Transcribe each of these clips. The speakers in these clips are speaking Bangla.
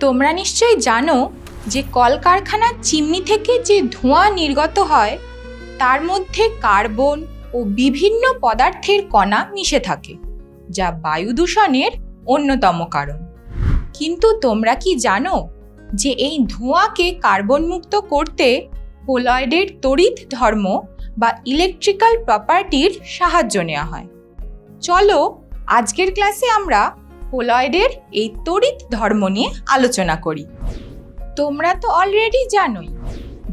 তোমরা নিশ্চয়ই জানো যে কলকারখানার চিমনি থেকে যে ধোঁয়া নির্গত হয় তার মধ্যে কার্বন ও বিভিন্ন পদার্থের কণা মিশে থাকে, যা বায়ু দূষণের অন্যতম কারণ। কিন্তু তোমরা কি জানো যে এই ধোঁয়াকে কার্বন মুক্ত করতে কোলয়েডের তড়িৎ ধর্ম বা ইলেকট্রিক্যাল প্রপার্টির সাহায্য নেওয়া হয়? চলো আজকের ক্লাসে আমরা কোলয়েডের এই তড়িৎ ধর্ম নিয়ে আলোচনা করি। তোমরা তো অলরেডি জানোই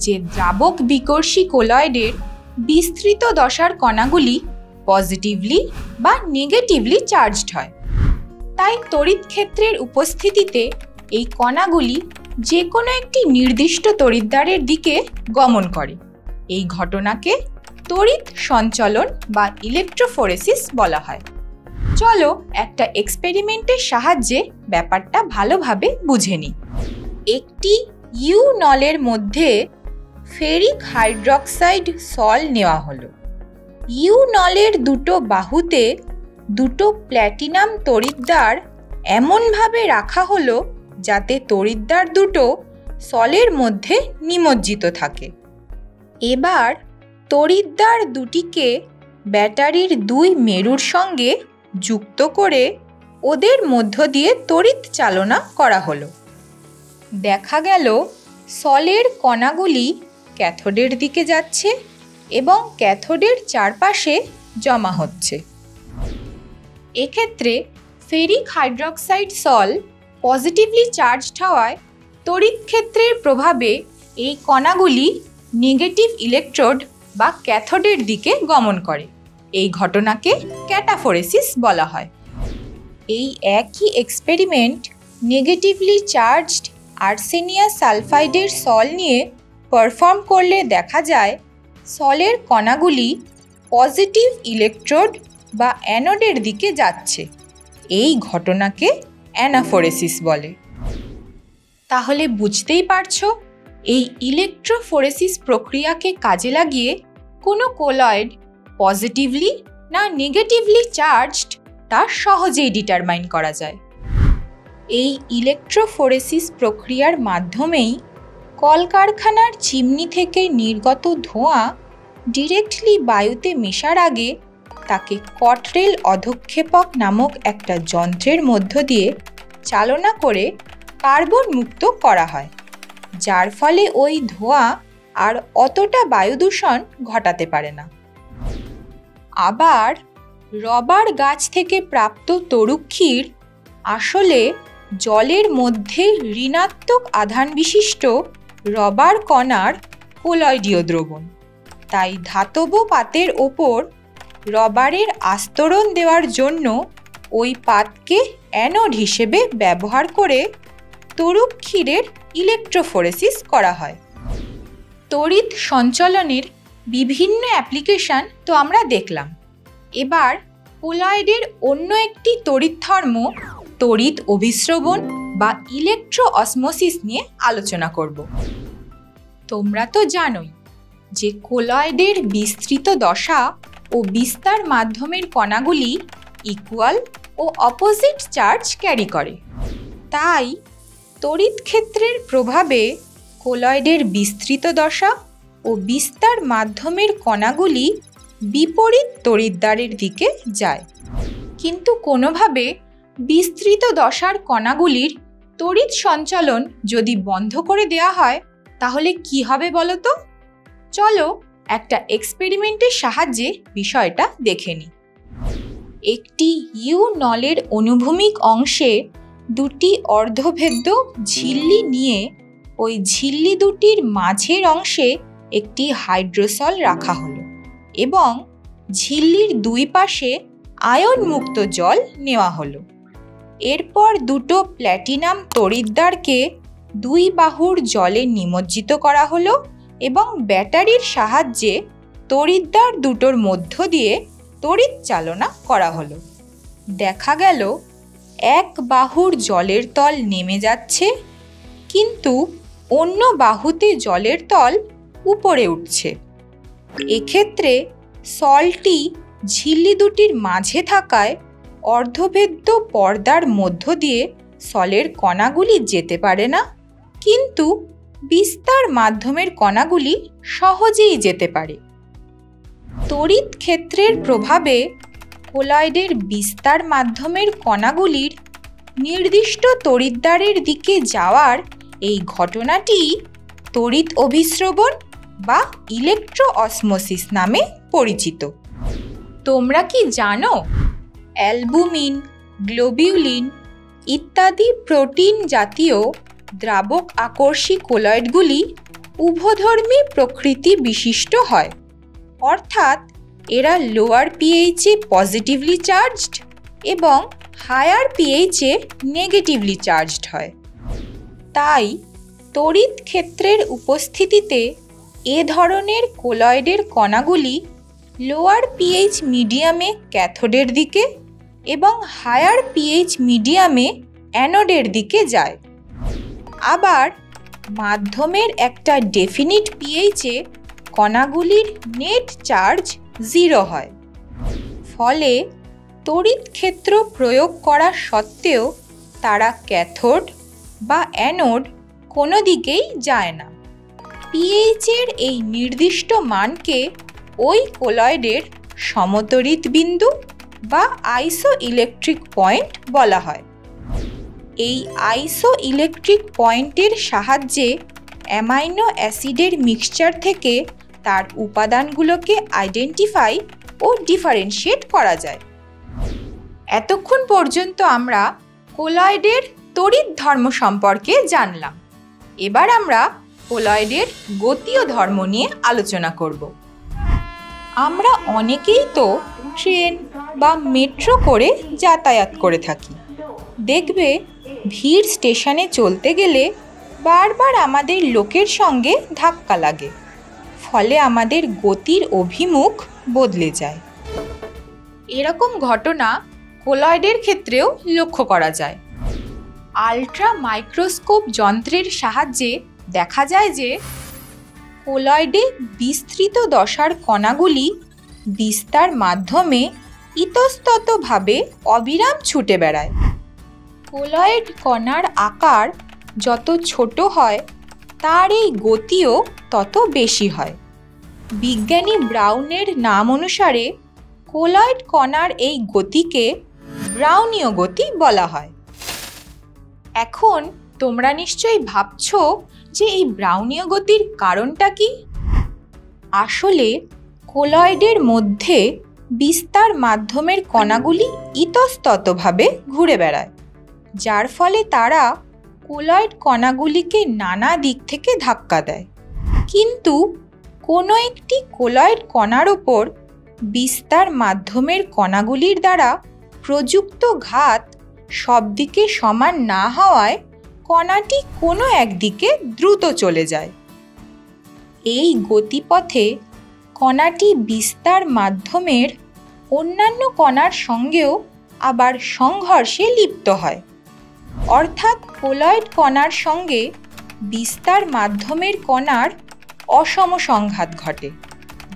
যে দ্রাবক বিকর্ষী কোলয়েডের বিস্তৃত দশার কণাগুলি পজিটিভলি বা নেগেটিভলি চার্জড হয়। তাই তড়িৎ ক্ষেত্রের উপস্থিতিতে এই কণাগুলি যে কোনো একটি নির্দিষ্ট তড়িৎদ্বারের দিকে গমন করে। এই ঘটনাকে তড়িৎ সঞ্চলন বা ইলেকট্রোফোরেসিস বলা হয়। চলো একটা এক্সপেরিমেন্টের সাহায্যে ব্যাপারটা ভালোভাবে বুঝে নিই। একটি ইউ নলের মধ্যে ফেরিক হাইড্রক্সাইড সল নেওয়া হলো। ইউ নলের দুটো বাহুতে দুটো প্ল্যাটিনাম তড়িৎদ্বার এমনভাবে রাখা হলো যাতে তড়িৎদ্বার দুটো সলের মধ্যে নিমজ্জিত থাকে। এবার তড়িৎদ্বার দুটিকে ব্যাটারির দুই মেরুর সঙ্গে যুক্ত করে ওদের মধ্য দিয়ে তড়িৎ চালনা করা হলো। দেখা গেল সলের কণাগুলি ক্যাথোডের দিকে যাচ্ছে এবং ক্যাথোডের চারপাশে জমা হচ্ছে। এক্ষেত্রে ফেরিক হাইড্রক্সাইড সল পজিটিভলি চার্জড হওয়ায় তড়িৎ ক্ষেত্রের প্রভাবে এই কণাগুলি নেগেটিভ ইলেকট্রোড বা ক্যাথোডের দিকে গমন করে। এই ঘটনাকে ক্যাটাফোরেসিস বলা হয়। এই একই এক্সপেরিমেন্ট নেগেটিভলি চার্জড আর্সেনিয়াম সালফাইডের সল নিয়ে পারফর্ম করলে দেখা যায় সলের কণাগুলি পজিটিভ ইলেকট্রোড বা অ্যানোডের দিকে যাচ্ছে। এই ঘটনাকে অ্যানাফোরেসিস বলে। তাহলে বুঝতেই পারছো, এই ইলেকট্রোফোরেসিস প্রক্রিয়াকে কাজে লাগিয়ে কোনো কোলয়েড পজিটিভলি না নেগেটিভলি চার্জড তা সহজেই ডিটারমাইন করা যায়। এই ইলেকট্রোফোরেসিস প্রক্রিয়ার মাধ্যমেই কলকারখানার চিমনি থেকে নির্গত ধোঁয়া ডিরেক্টলি বায়ুতে মেশার আগে তাকে কটরেল অধঃক্ষেপক নামক একটা যন্ত্রের মধ্য দিয়ে চালনা করে কার্বন মুক্ত করা হয়, যার ফলে ওই ধোঁয়া আর অতটা বায়ু দূষণ ঘটাতে পারে না। আবার রবার গাছ থেকে প্রাপ্ত তরুক্ষীর আসলে জলের মধ্যে ঋণাত্মক আধান বিশিষ্ট রবার কণার কোলয়েডীয় দ্রবণ। তাই ধাতব পাতের ওপর রবারের আস্তরণ দেওয়ার জন্য ওই পাতকে অ্যানোড হিসেবে ব্যবহার করে তরুক্ষীরের ইলেকট্রোফোরেসিস করা হয়। তড়িৎ সঞ্চালনের বিভিন্ন অ্যাপ্লিকেশন তো আমরা দেখলাম। এবার কোলয়েডের অন্য একটি তড়িৎ ধর্ম তড়িৎ অভিস্রবণ বা ইলেকট্রো অসমোসিস নিয়ে আলোচনা করব। তোমরা তো জানোই যে কোলয়েডের বিস্তৃত দশা ও বিস্তার মাধ্যমের কণাগুলি ইকুয়াল ও অপোজিট চার্জ ক্যারি করে। তাই তড়িৎ ক্ষেত্রের প্রভাবে কোলয়েডের বিস্তৃত দশা ও বিস্তার মাধ্যমের কণাগুলি বিপরীত তড়িৎদ্বারের দিকে যায়। কিন্তু কোনোভাবে বিস্তৃত দশার কণাগুলির তড়িৎ সঞ্চালন যদি বন্ধ করে দেওয়া হয় তাহলে কি হবে বলো তো? চলো একটা এক্সপেরিমেন্টের সাহায্যে বিষয়টা দেখে নিই। একটি ইউ নলের অনুভূমিক অংশে দুটি অর্ধভেদ্য ঝিল্লি নিয়ে ওই ঝিল্লি দুটির মাঝের অংশে একটি হাইড্রোসল রাখা হলো এবং ঝিল্লির দুই পাশে আয়ন মুক্ত জল নেওয়া হলো। এরপর দুটো প্ল্যাটিনাম তড়িৎদ্বারকে দুই বাহুর জলে নিমজ্জিত করা হলো এবং ব্যাটারির সাহায্যে তড়িৎদ্বার দুটোর মধ্য দিয়ে তড়িৎ চালনা করা হলো। দেখা গেল এক বাহুর জলের তল নেমে যাচ্ছে, কিন্তু অন্য বাহুতে জলের তল উপরে উঠছে। এক্ষেত্রে সলটি ঝিল্লি দুটির মাঝে থাকায় অর্ধভেদ্য পর্দার মধ্য দিয়ে সলের কণাগুলি যেতে পারে না, কিন্তু বিস্তার মাধ্যমের কণাগুলি সহজেই যেতে পারে। তড়িৎ ক্ষেত্রের প্রভাবে কোলয়েডের বিস্তার মাধ্যমের কণাগুলির নির্দিষ্ট তড়িৎদ্বারের দিকে যাওয়ার এই ঘটনাটি তড়িৎ অভিস্রবণ বা ইলেকট্রোঅসমোসিস নামে পরিচিত। তোমরা কি জানো অ্যালবুমিন, গ্লোবিউলিন ইত্যাদি প্রোটিন জাতীয় দ্রাবক আকর্ষী কোলয়েডগুলি উভধর্মী প্রকৃতি বিশিষ্ট হয়, অর্থাৎ এরা লোয়ার পিএইচে পজিটিভলি চার্জড এবং হায়ার পিএইচে নেগেটিভলি চার্জড হয়। তাই তড়িৎ ক্ষেত্রের উপস্থিতিতে এ ধরনের কোলয়েডের কণাগুলি লোয়ার পিএইচ মিডিয়ামে ক্যাথোডের দিকে এবং হায়ার পিএইচ মিডিয়ামে অ্যানোডের দিকে যায়। আবার মাধ্যমের একটা ডেফিনিট পিএইচে কণাগুলির নেট চার্জ 0 হয়। ফলে তড়িৎ ক্ষেত্র প্রয়োগ করা সত্ত্বেও তারা ক্যাথোড বা অ্যানোড কোনো দিকেই যায় না। পিএইচের এই নির্দিষ্ট মানকে ওই কোলয়েডের সমতড়িৎ বিন্দু বা আইসো ইলেকট্রিক পয়েন্ট বলা হয়। এই আইসো ইলেকট্রিক পয়েন্টের সাহায্যে অ্যামাইনো অ্যাসিডের মিক্সচার থেকে তার উপাদানগুলোকে আইডেন্টিফাই ও ডিফারেন্সিয়েট করা যায়। এতক্ষণ পর্যন্ত আমরা কোলয়েডের তড়িৎ ধর্ম সম্পর্কে জানলাম। এবার আমরা কোলয়েডের গতীয় ধর্ম নিয়ে আলোচনা করব। আমরা অনেকেই তো ট্রেন বা মেট্রো করে যাতায়াত করে থাকি। দেখবে ভিড় স্টেশনে চলতে গেলে বারবার আমাদের লোকের সঙ্গে ধাক্কা লাগে, ফলে আমাদের গতির অভিমুখ বদলে যায়। এরকম ঘটনা কোলয়েডের ক্ষেত্রেও লক্ষ্য করা যায়। আল্ট্রা মাইক্রোস্কোপ যন্ত্রের সাহায্যে দেখা যায় যে কোলয়েডে বিস্তৃত দশার কণাগুলি বিস্তার মাধ্যমে ইতস্ততভাবে অবিরাম ছুটে বেড়ায়। কোলয়েড কণার আকার যত ছোট হয় তার এই গতিও তত বেশি হয়। বিজ্ঞানী ব্রাউনের নাম অনুসারে কোলয়েড কণার এই গতিকে ব্রাউনীয় গতি বলা হয়। এখন তোমরা নিশ্চয়ই ভাবছো যে এই ব্রাউনীয় গতির কারণটা কি? আসলে কোলয়েডের মধ্যে বিস্তার মাধ্যমের কণাগুলি ইতস্ততভাবে ঘুরে বেড়ায়, যার ফলে তারা কোলয়েড কণাগুলিকে নানা দিক থেকে ধাক্কা দেয়। কিন্তু কোনো একটি কোলয়েড কণার ওপর বিস্তার মাধ্যমের কণাগুলির দ্বারা প্রযুক্ত ঘাত সব দিকে সমান না হওয়ায় কণাটি কোনো একদিকে দ্রুত চলে যায়। এই গতিপথে কণাটি বিস্তার মাধ্যমের অন্যান্য কণার সঙ্গেও আবার সংঘর্ষে লিপ্ত হয়, অর্থাৎ কোলয়েড কণার সঙ্গে বিস্তার মাধ্যমের কণার অসম সংঘাত ঘটে,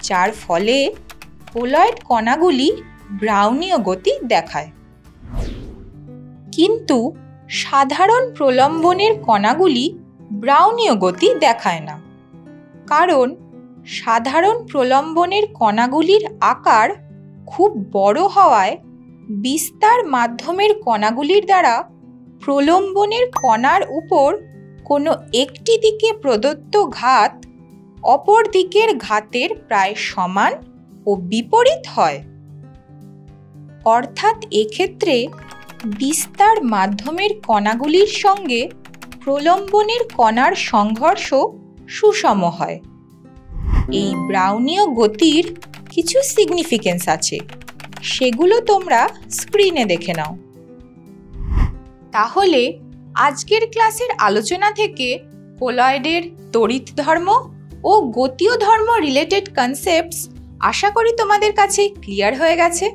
যার ফলে কোলয়েড কণাগুলি ব্রাউনীয় গতি দেখায়। কিন্তু সাধারণ প্রলম্বনের কণাগুলি ব্রাউনীয় গতি দেখায় না, কারণ সাধারণ প্রলম্বনের কণাগুলির আকার খুব বড় হওয়ায় বিস্তার মাধ্যমের কণাগুলির দ্বারা প্রলম্বনের কণার উপর কোনো একটি দিকে প্রদত্ত ঘাত অপর দিকের ঘাতের প্রায় সমান ও বিপরীত হয়। অর্থাৎ এক্ষেত্রে বিস্তার মাধ্যমের কণাগুলির সঙ্গে প্রলম্বনের কণার সংঘর্ষ সুষম হয়। এই ব্রাউনীয় গতির কিছু সিগনিফিকেন্স আছে, সেগুলো তোমরা স্ক্রিনে দেখে নাও। তাহলে আজকের ক্লাসের আলোচনা থেকে কোলয়েডের তড়িৎ ধর্ম ও গতীয় ধর্ম রিলেটেড কনসেপ্টস আশা করি তোমাদের কাছে ক্লিয়ার হয়ে গেছে।